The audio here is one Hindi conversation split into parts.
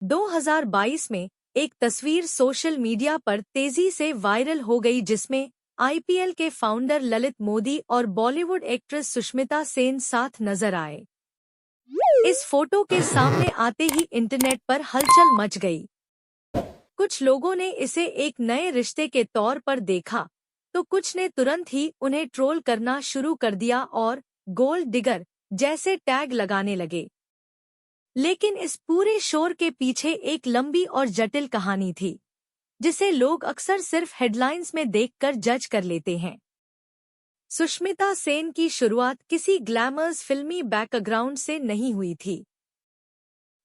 2022 में एक तस्वीर सोशल मीडिया पर तेजी से वायरल हो गई जिसमें आईपीएल के फाउंडर ललित मोदी और बॉलीवुड एक्ट्रेस सुष्मिता सेन साथ नजर आए। इस फोटो के सामने आते ही इंटरनेट पर हलचल मच गई। कुछ लोगों ने इसे एक नए रिश्ते के तौर पर देखा, तो कुछ ने तुरंत ही उन्हें ट्रोल करना शुरू कर दिया और गोल्ड डिगर जैसे टैग लगाने लगे। लेकिन इस पूरे शोर के पीछे एक लंबी और जटिल कहानी थी, जिसे लोग अक्सर सिर्फ हेडलाइंस में देखकर जज कर लेते हैं। सुष्मिता सेन की शुरुआत किसी ग्लैमरस फिल्मी बैकग्राउंड से नहीं हुई थी।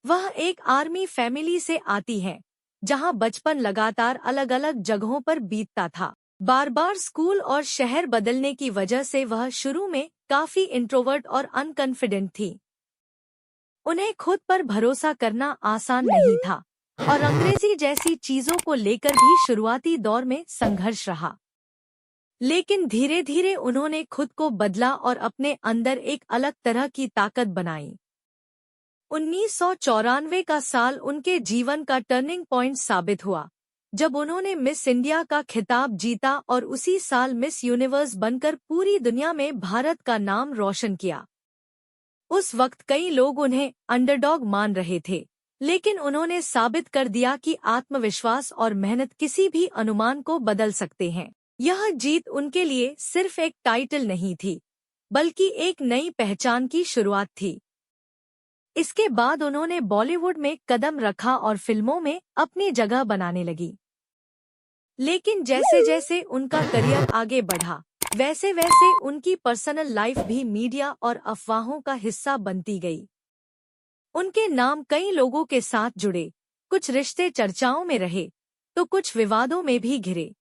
वह एक आर्मी फैमिली से आती है, जहां बचपन लगातार अलग अलग जगहों पर बीतता था। बार बार स्कूल और शहर बदलने की वजह से वह शुरू में काफी इंट्रोवर्ट और अनकॉन्फिडेंट थी। उन्हें खुद पर भरोसा करना आसान नहीं था और अंग्रेजी जैसी चीजों को लेकर भी शुरुआती दौर में संघर्ष रहा। लेकिन धीरे धीरे उन्होंने खुद को बदला और अपने अंदर एक अलग तरह की ताकत बनाई। 1994 का साल उनके जीवन का टर्निंग पॉइंट साबित हुआ, जब उन्होंने मिस इंडिया का खिताब जीता और उसी साल मिस यूनिवर्स बनकर पूरी दुनिया में भारत का नाम रोशन किया। उस वक्त कई लोग उन्हें अंडरडॉग मान रहे थे, लेकिन उन्होंने साबित कर दिया कि आत्मविश्वास और मेहनत किसी भी अनुमान को बदल सकते हैं। यह जीत उनके लिए सिर्फ एक टाइटल नहीं थी, बल्कि एक नई पहचान की शुरुआत थी। इसके बाद उन्होंने बॉलीवुड में कदम रखा और फिल्मों में अपनी जगह बनाने लगी। लेकिन जैसे जैसे उनका करियर आगे बढ़ा, वैसे वैसे उनकी पर्सनल लाइफ भी मीडिया और अफवाहों का हिस्सा बनती गई। उनके नाम कई लोगों के साथ जुड़े, कुछ रिश्ते चर्चाओं में रहे, तो कुछ विवादों में भी घिरे।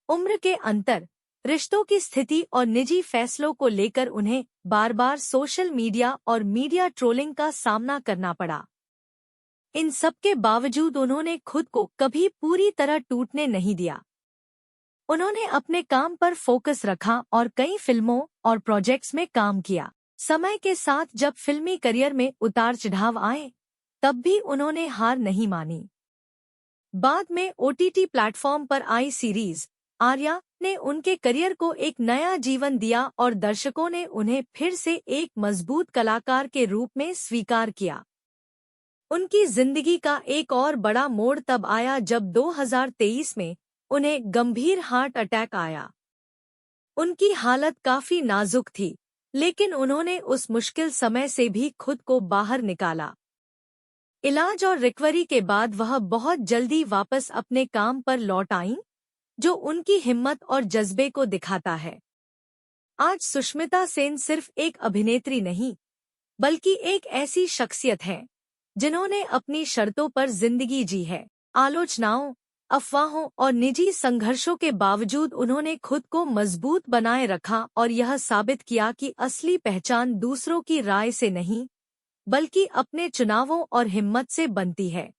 उम्र के अंतर, रिश्तों की स्थिति और निजी फैसलों को लेकर उन्हें बार बार सोशल मीडिया और मीडिया ट्रोलिंग का सामना करना पड़ा। इन सब के बावजूद उन्होंने खुद को कभी पूरी तरह टूटने नहीं दिया। उन्होंने अपने काम पर फोकस रखा और कई फिल्मों और प्रोजेक्ट्स में काम किया। समय के साथ जब फिल्मी करियर में उतार चढ़ाव आए, तब भी उन्होंने हार नहीं मानी। बाद में ओटीटी प्लेटफॉर्म पर आई सीरीज आर्या ने उनके करियर को एक नया जीवन दिया और दर्शकों ने उन्हें फिर से एक मजबूत कलाकार के रूप में स्वीकार किया। उनकी जिंदगी का एक और बड़ा मोड़ तब आया जब 2023 में उन्हें गंभीर हार्ट अटैक आया। उनकी हालत काफी नाजुक थी, लेकिन उन्होंने उस मुश्किल समय से भी खुद को बाहर निकाला। इलाज और रिकवरी के बाद वह बहुत जल्दी वापस अपने काम पर लौट आईं, जो उनकी हिम्मत और जज्बे को दिखाता है। आज सुष्मिता सेन सिर्फ एक अभिनेत्री नहीं, बल्कि एक ऐसी शख्सियत है जिन्होंने अपनी शर्तों पर जिंदगी जी है। आलोचनाओं, अफवाहों और निजी संघर्षों के बावजूद उन्होंने खुद को मजबूत बनाए रखा और यह साबित किया कि असली पहचान दूसरों की राय से नहीं, बल्कि अपने चुनावों और हिम्मत से बनती है।